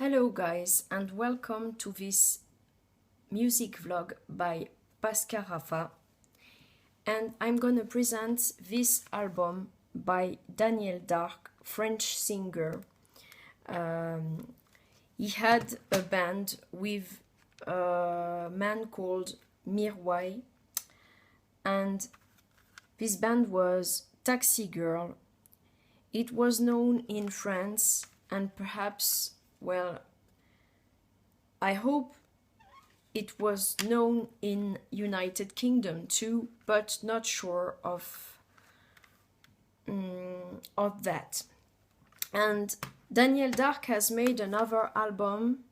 Hello guys and welcome to this music vlog by Pascal Rafa, and I'm gonna present this album by Daniel Darc, French singer. He had a band with a man called Mireille, and this band was Taxi Girl. It was known in France and perhaps, well, I hope it was known in United Kingdom too, but not sure of that. And Daniel Darc has made another album.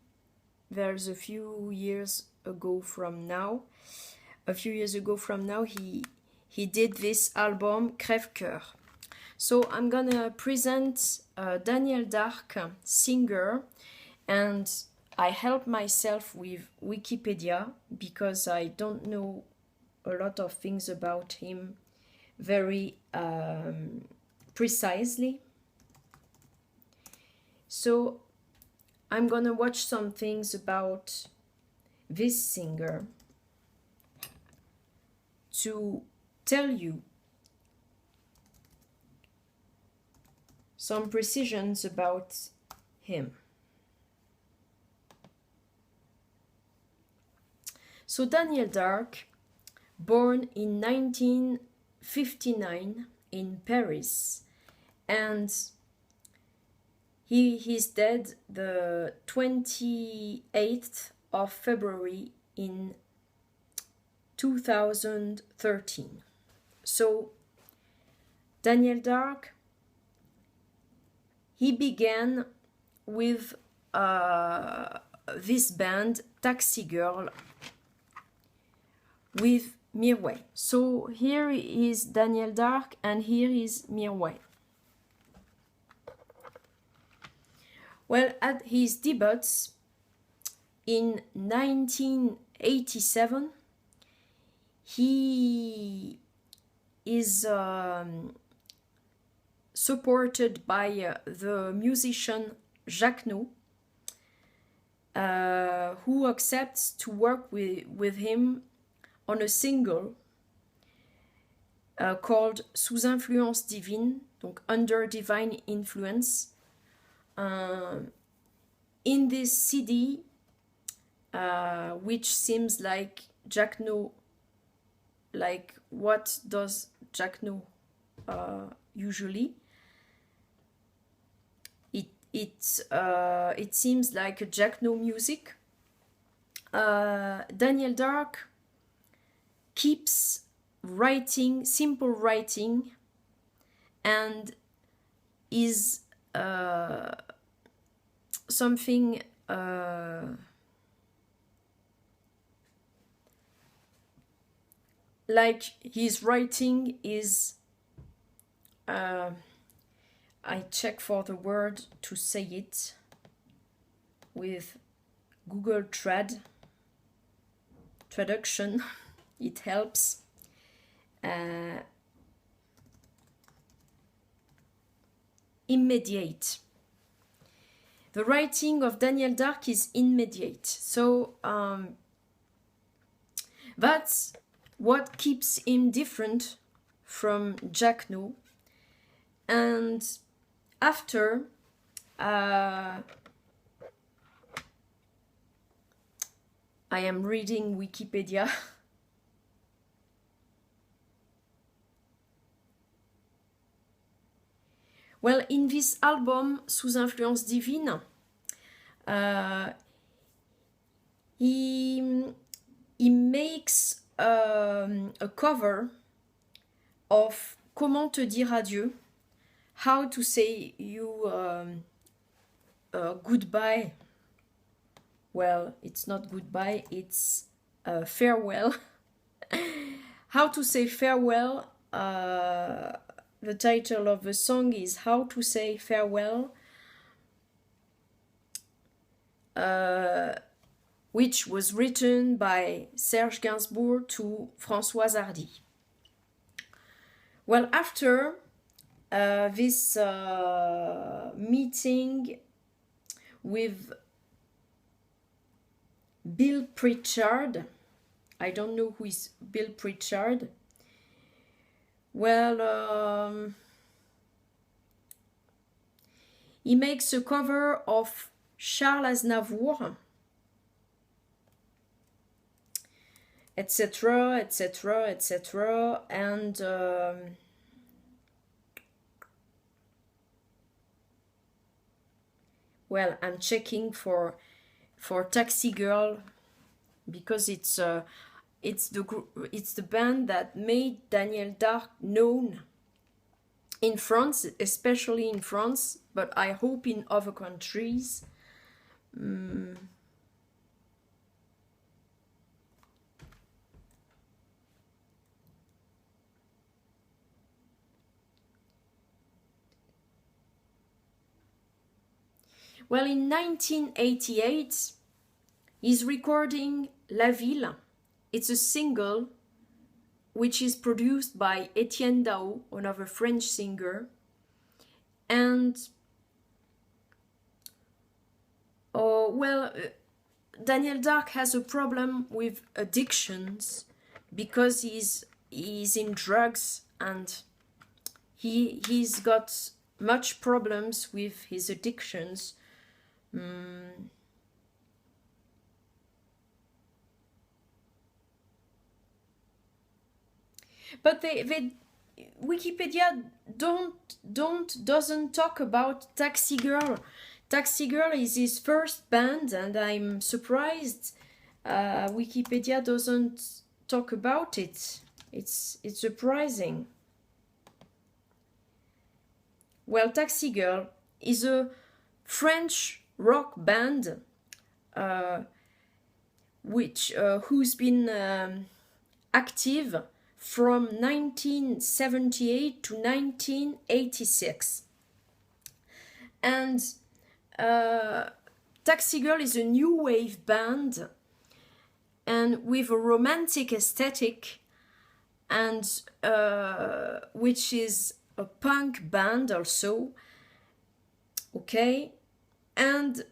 There's a few years ago from now. He did this album Crève-Cœur. So I'm gonna present Daniel Darc, singer, and I help myself with Wikipedia because I don't know a lot of things about him very precisely. So I'm gonna watch some things about this singer to tell you some precisions about him. So Daniel Darc, born in 1959 in Paris, and he is dead the 28th of February in 2013. So Daniel Darc, he began with this band Taxi Girl with Mireille. So here is Daniel Darc and here is Mireille. Well, at his debuts in 1987, he is supported by the musician Jacquenot, who accepts to work with him on a single called Sous influence divine, donc under divine influence. In this CD, which seems like Jacquenot, like what does Jacquenot usually? It seems like a Jacquenot music. Daniel Darc keeps writing, simple writing, and is something like his writing is I check for the word to say it with Google traduction. It helps. Immediate. The writing of Daniel Darc is immediate. So that's what keeps him different from Jacquenot. And after I am reading Wikipedia. Well, in this album, Sous influence divine, he makes a cover of Comment te dire adieu, how to say you goodbye. Well, it's not goodbye, it's farewell. How to say farewell. The title of the song is How to Say Farewell, which was written by Serge Gainsbourg to Françoise Hardy. Well, after this meeting with Bill Pritchard. I don't know who is Bill Pritchard. Well, he makes a cover of Charles Aznavour, etc., etc., etc. And well, I'm checking for Taxi Girl because it's the band that made Daniel Darc known in France, especially in France, but I hope in other countries. Well, in 1988, he's recording La Ville. It's a single which is produced by Etienne Dao, another French singer. And, Daniel Darc has a problem with addictions because he's in drugs and he's got much problems with his addictions. But Wikipedia doesn't talk about Taxi Girl. Taxi Girl is his first band, and I'm surprised Wikipedia doesn't talk about it. It's surprising. Well, Taxi Girl is a French rock band who's been active from 1978 to 1986. And Taxi Girl is a new wave band and with a romantic aesthetic, and which is a punk band also. Okay, and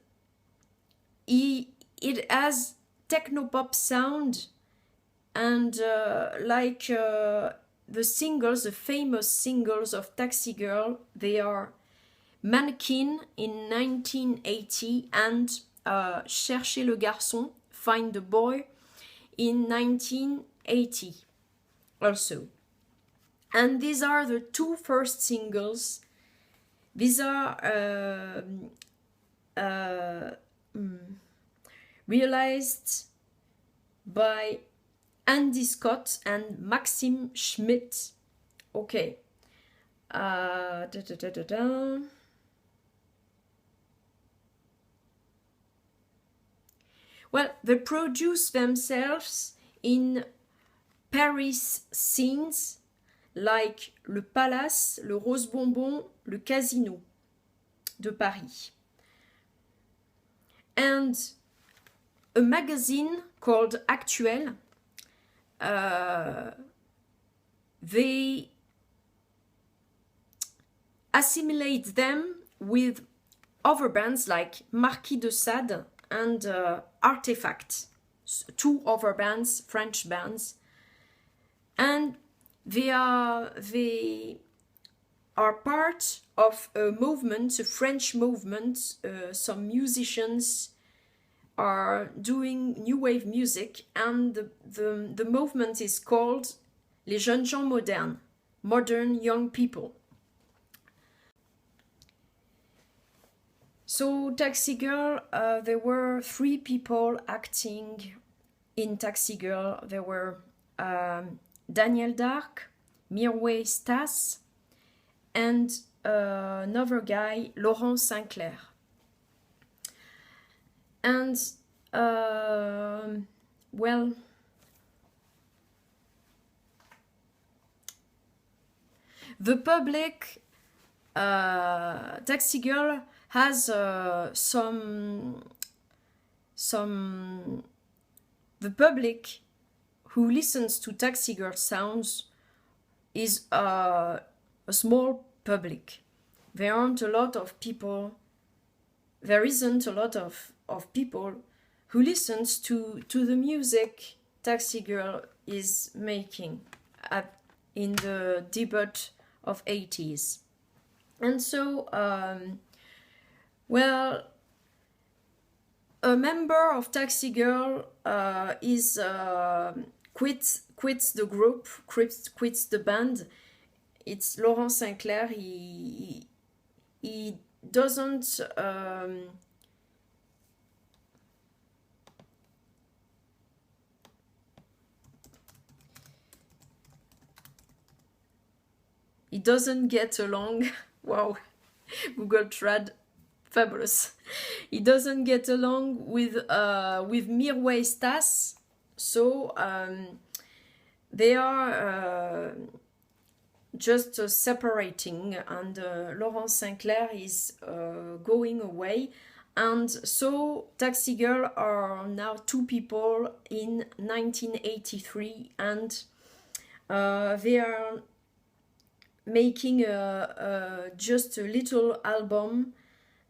it has techno-pop sound, and the singles, the famous singles of Taxi Girl, they are Mannequin in 1980 and Cherchez le garçon, Find the Boy in 1980 also. And these are the two first singles. These are realized by Andy Scott and Maxime Schmidt. Okay. Well, they produce themselves in Paris scenes like le Palace, le Rose Bonbon, le Casino de Paris. And a magazine called Actuel, they assimilate them with other bands like Marquis de Sade and Artefact, two other bands, French bands, and they are part of a movement, a French movement. Some musicians are doing new wave music, and the movement is called Les Jeunes Gens Modernes, modern young people. So Taxi Girl, there were 3 people acting in Taxi Girl. There were Daniel Darc, Mirwais Stas, and another guy, Laurent Sinclair. And, well, the public, Taxi Girl has the public who listens to Taxi Girl sounds is a small public. There isn't a lot of people who listens to the music Taxi Girl is making in the debut of 80s. And so, well, a member of Taxi Girl is quits the group, quits the band. It's Laurent Sinclair. He doesn't he doesn't get along. Wow, Google Trad, fabulous. He doesn't get along with Mirwais Stas, so they are just separating, and Laurent Sinclair is going away, and so Taxi Girl are now two people in 1983, and they are making just a little album,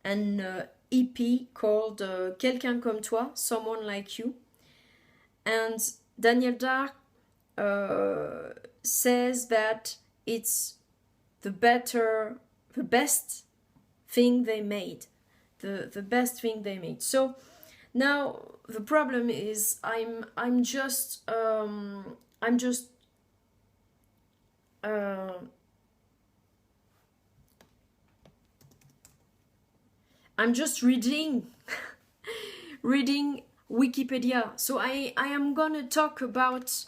an EP called Quelqu'un comme toi, Someone Like You. And Daniel Darc says that it's the best thing they made, the best thing they made. So now the problem is I'm just reading reading Wikipedia. So I am gonna talk about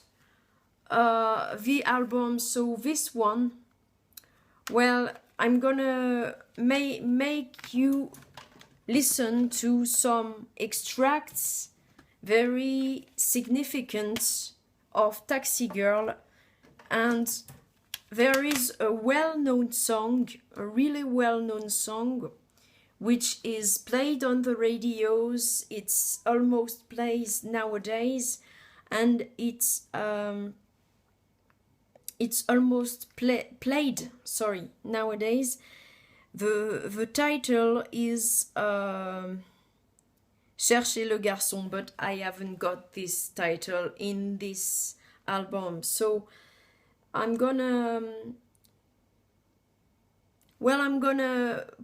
the album. So this one, well, I'm gonna make you listen to some extracts, very significant, of Taxi Girl. And there is a well-known song, a really well-known song, which is played on the radios. It's almost plays nowadays, and it's almost played. Sorry, nowadays. The title is Cherchez le garçon, but I haven't got this title in this album, so I'm gonna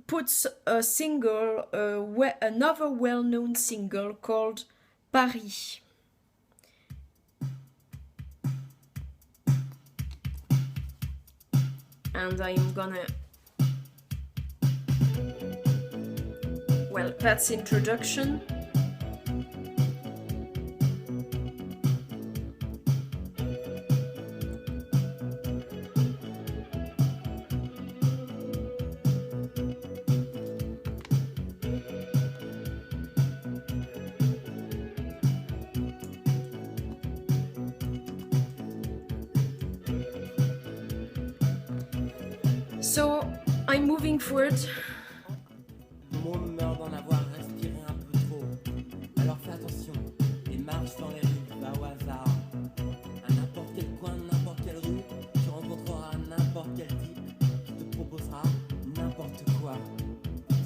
put a single, another well-known single called Paris. And I'm gonna, well, that's introduction. So I'm moving forward. Le monde meurt d'en avoir respiré un peu trop. Alors fais attention et marche dans les rues, va au hasard. À n'importe quel coin, n'importe quelle rue, tu rencontreras n'importe quel type qui te proposera n'importe quoi.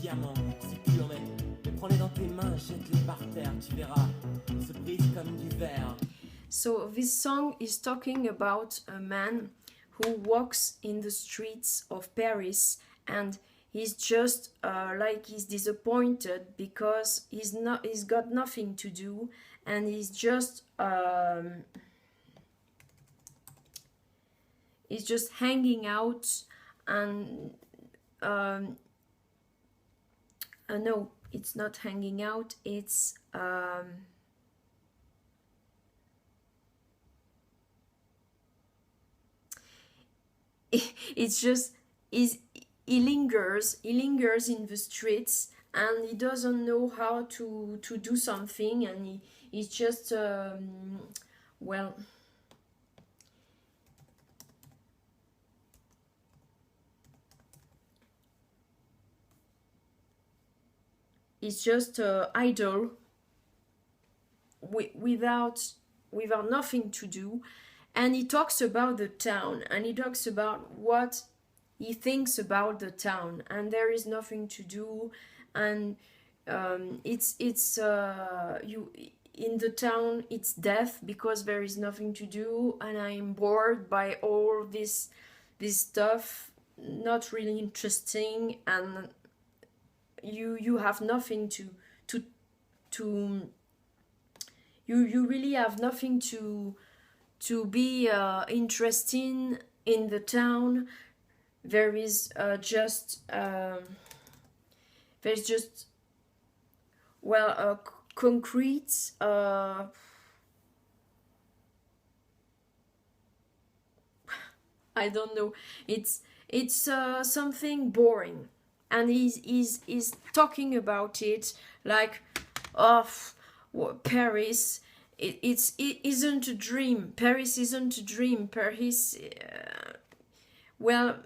Diamant, si tu en mets, mais prends-les dans tes mains, jette-les par terre, tu verras, ils se brisent comme du verre. So this song is talking about a man who walks in the streets of Paris, and he's just like he's disappointed because he's got nothing to do, and he's just hanging out, and no, it's not hanging out, it's it's just he lingers in the streets, and he doesn't know how to do something, and he's just well, he's just idle, without nothing to do. And he talks about the town, and he talks about what he thinks about the town, and there is nothing to do, and it's you in the town. It's death because there is nothing to do, and I'm bored by all this stuff. Not really interesting, and you have nothing to you really have nothing to be interesting in the town. There is there's just concrete I don't know, it's something boring, and he's talking about it like, oh, Paris, it isn't a dream. Paris isn't a dream. Paris, well,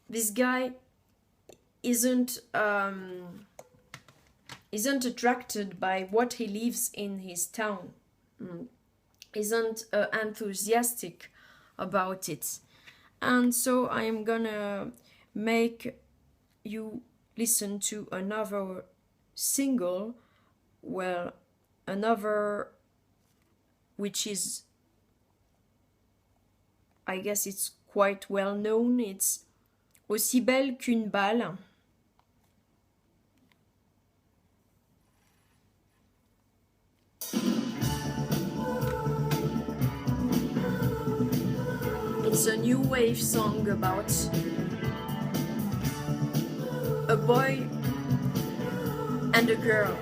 this guy isn't attracted by what he lives in his town. Isn't enthusiastic about it, and so I'm gonna make you listen to another single, well, another, which is, I guess it's quite well known. It's Aussi belle qu'une balle. It's a new wave song about a boy and a girl.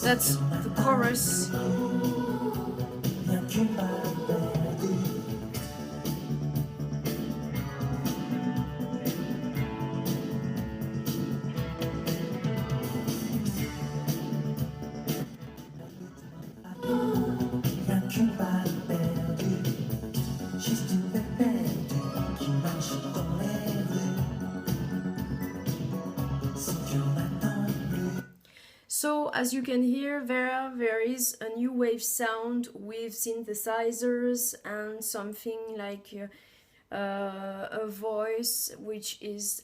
That's the chorus. So as you can hear, there is a new wave sound with synthesizers and something like a voice which is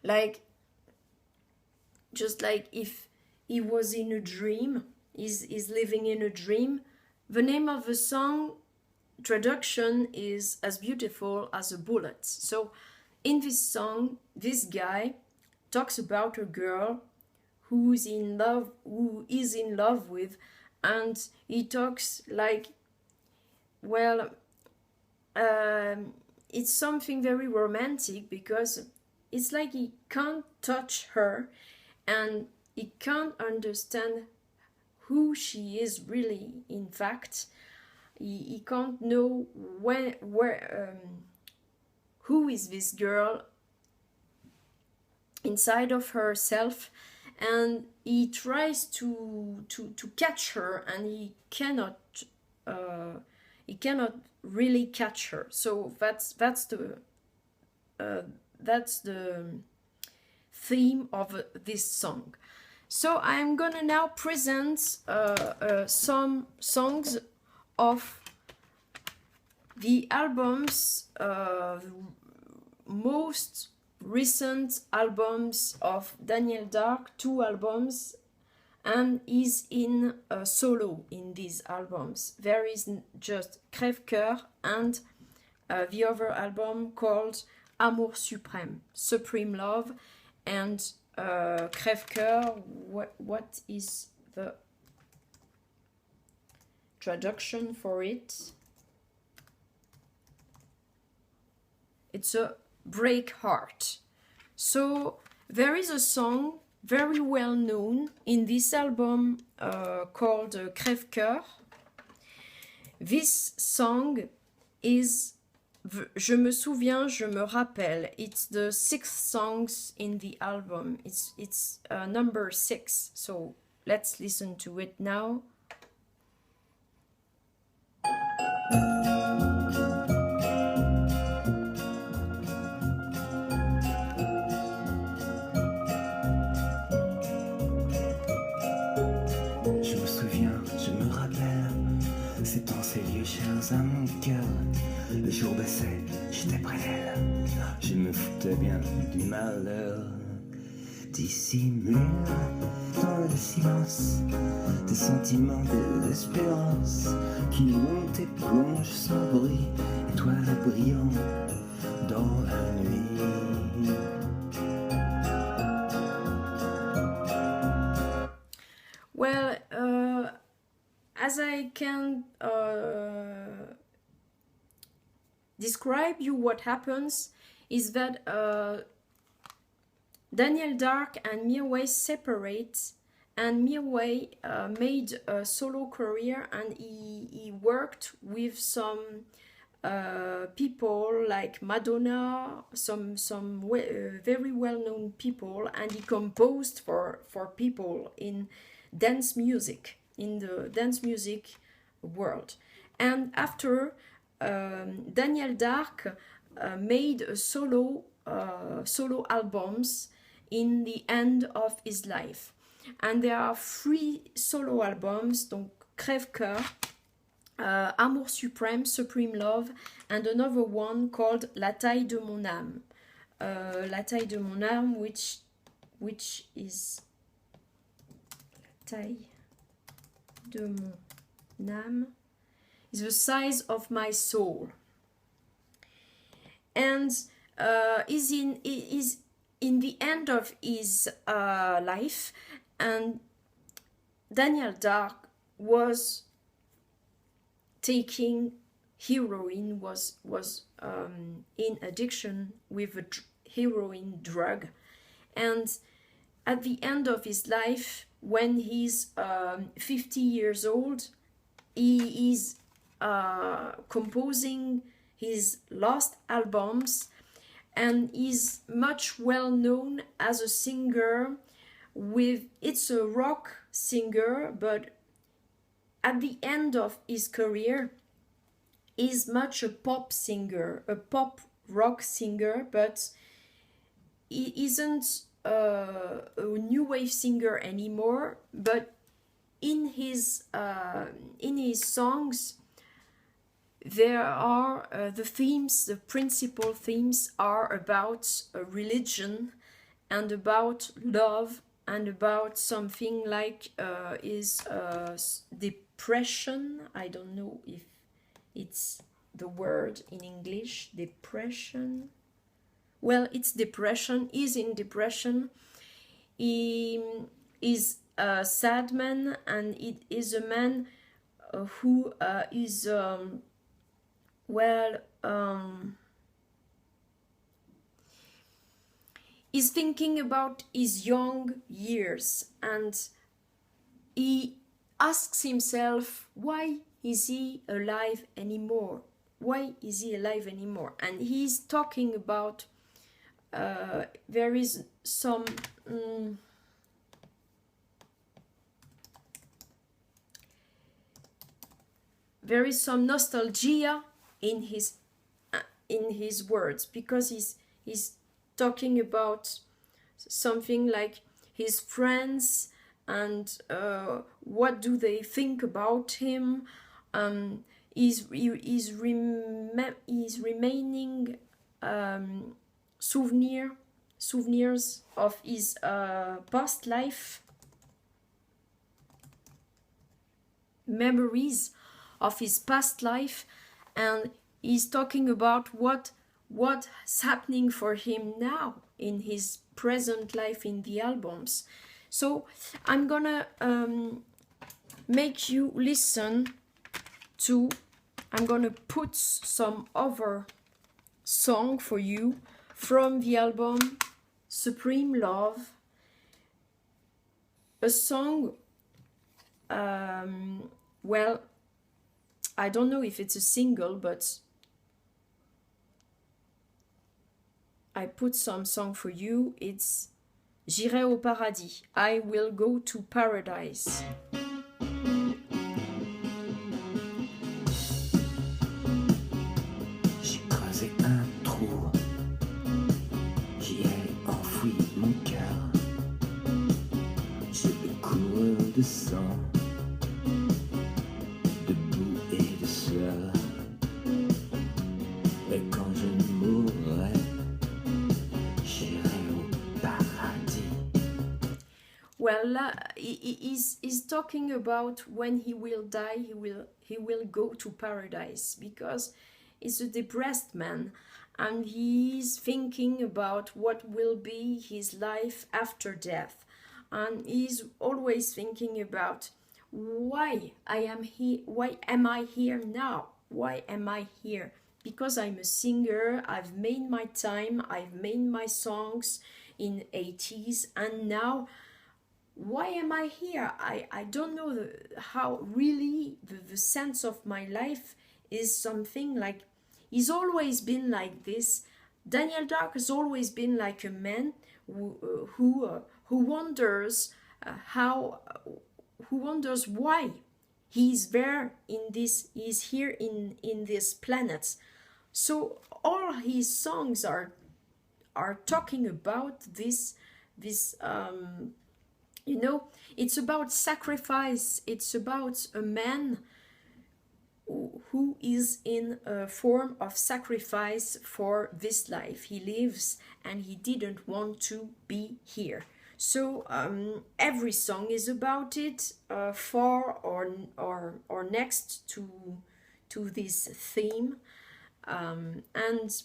like, just like if he was in a dream, is living in a dream. The name of the song traduction is As Beautiful as a Bullet. So in this song, this guy talks about a girl who is in love with, and he talks like, well, it's something very romantic, because it's like he can't touch her and he can't understand who she is really. In fact, he can't know who is this girl inside of herself, and he tries to catch her, and he cannot really catch her. So that's the theme of this song. So I'm gonna now present some songs of the albums, most recent albums of Daniel Darc, 2 albums, and is in solo in these albums. There is just Crève-Cœur and the other album called Amour Suprême, Supreme Love, and Crève-Cœur, what is the traduction for it? It's a break heart. So there is a song very well known in this album called Crève-Cœur. This song is Je me souviens, je me rappelle. It's the sixth songs in the album. It's number 6. So let's listen to it now. Je me souviens, je me rappelle, c'est dans ces lieux chers à mon cœur. Le jour baissait, j'étais près d'elle, je me foutais bien du malheur. Dissimule dans le silence des sentiments d'espérance qui montent et plongent sans bruit, étoiles brillant dans la nuit. Well, as I can describe you what happens is that Daniel Darc and Mirwais separate, and Mirwais made a solo career, and he worked with some people like Madonna, some very well-known people, and he composed for people in dance music, in the dance music world. And after Daniel Darc made a solo albums in the end of his life, and there are 3 solo albums, donc Crève-Cœur, Amour suprême, Supreme Love, and another one called La taille de mon âme. La taille de mon âme, which is taille de mon âme, is the size of my soul, and is in the end of his life, and Daniel Darc was taking heroin, was in addiction with a heroin drug, and at the end of his life, when he's 50 years old, he is composing his last albums, and is much well known as a singer it's a rock singer, but at the end of his career is much a pop singer, a pop rock singer, but he isn't a new wave singer anymore. But in his songs, there are the principal themes are about religion and about love and about something like is depression. I don't know if it's the word in English, depression. Well, it's depression. He's in depression. He is a sad man, and it is a man who is he's thinking about his young years, and he asks himself, why is he alive anymore? Why is he alive anymore? And he's talking about there is some nostalgia in his words, because he's talking about something like his friends and what do they think about him. He's remaining souvenirs of his past life, memories of his past life, and he's talking about what's happening for him now in his present life in the albums. So I'm gonna make you listen to, I'm gonna put some other song for you from the album Supreme Love, a song, well, I don't know if it's a single, but I put some song for you. It's J'irai au paradis. I will go to paradise. J'ai creusé un trou, j'y ai enfoui mon cœur. J'ai le cours de sang, de boue et de sueur. Et quand je mourrai, j'irai au paradis. Well, he's talking about when he will die, he will go to paradise, because he's a depressed man and he's thinking about what will be his life after death, and he's always thinking about why am I here now? Why am I here? Because I'm a singer, I've made my time, I've made my songs in 80s, and now why am I here? I don't know how really the sense of my life is something like, he's always been like this. Daniel Darc has always been like a man who wonders who wonders why he's there he's here in this planet. So all his songs are talking about this you know, it's about sacrifice. It's about a man who is in a form of sacrifice for this life he lives, and he didn't want to be here. So every song is about it, for or next to this theme, and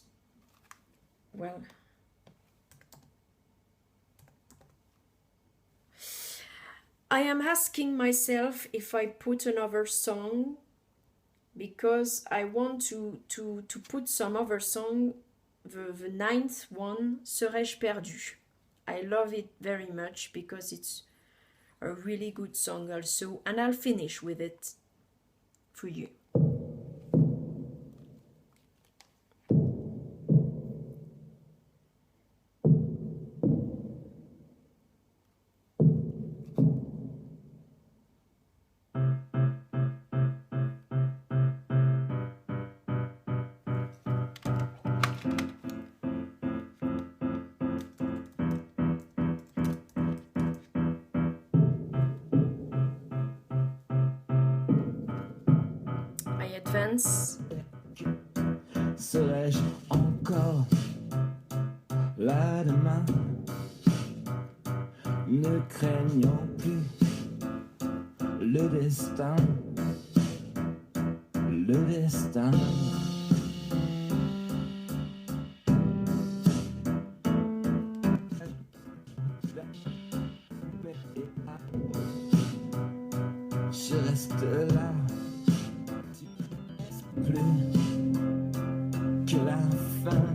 well, I am asking myself if I put another song, because I want to put some other song. The ninth one, Serais-je perdu? I love it very much because it's a really good song also, and I'll finish with it for you. I advance. Serais-je encore là demain, ne craignant plus le destin, le destin. Je reste là, plus que la fin.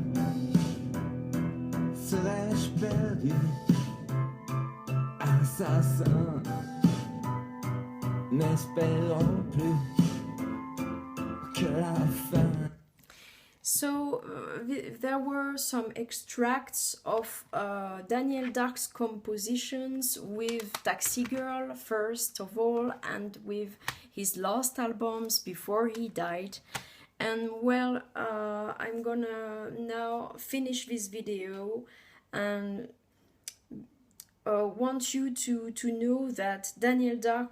Serais-je perdu, assassin, n'espérant plus que la fin. So there were some extracts of Daniel Darc's compositions with Taxi Girl first of all, and with his last albums before he died. And well, I'm gonna now finish this video and want you to know that Daniel Darc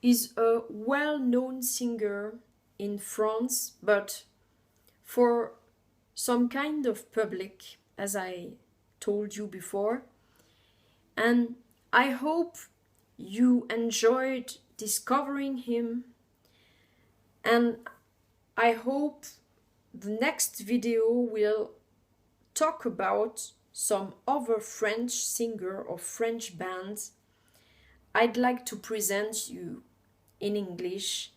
is a well-known singer in France, but for some kind of public, as I told you before. And I hope you enjoyed discovering him, and I hope the next video will talk about some other French singer or French bands I'd like to present you in English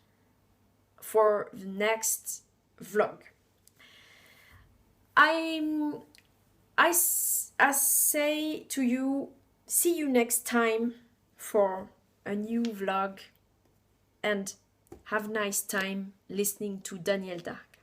for the next vlog. I say to you, see you next time for a new vlog, and have a nice time listening to Daniel Darc.